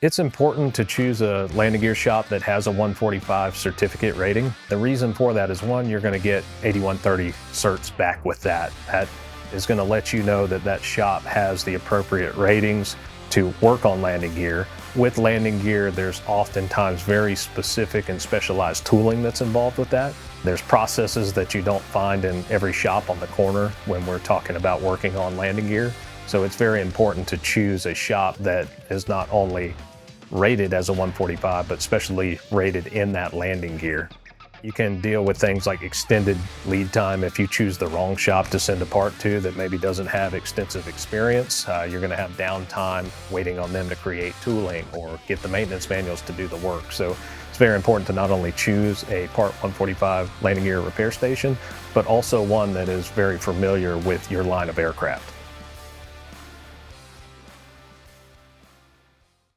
It's important to choose a landing gear shop that has a 145 certificate rating. The reason for that is, one, you're going to get 8130 certs back with that. That is going to let you know that that shop has the appropriate ratings to work on landing gear. With landing gear, there's oftentimes very specific and specialized tooling that's involved with that. There's processes that you don't find in every shop on the corner when we're talking about working on landing gear. So it's very important to choose a shop that is not only rated as a 145, but specially rated in that landing gear. You can deal with things like extended lead time if you choose the wrong shop to send a part to that maybe doesn't have extensive experience. You're going to have downtime waiting on them to create tooling or get the maintenance manuals to do the work. So it's very important to not only choose a Part 145 landing gear repair station, but also one that is very familiar with your line of aircraft.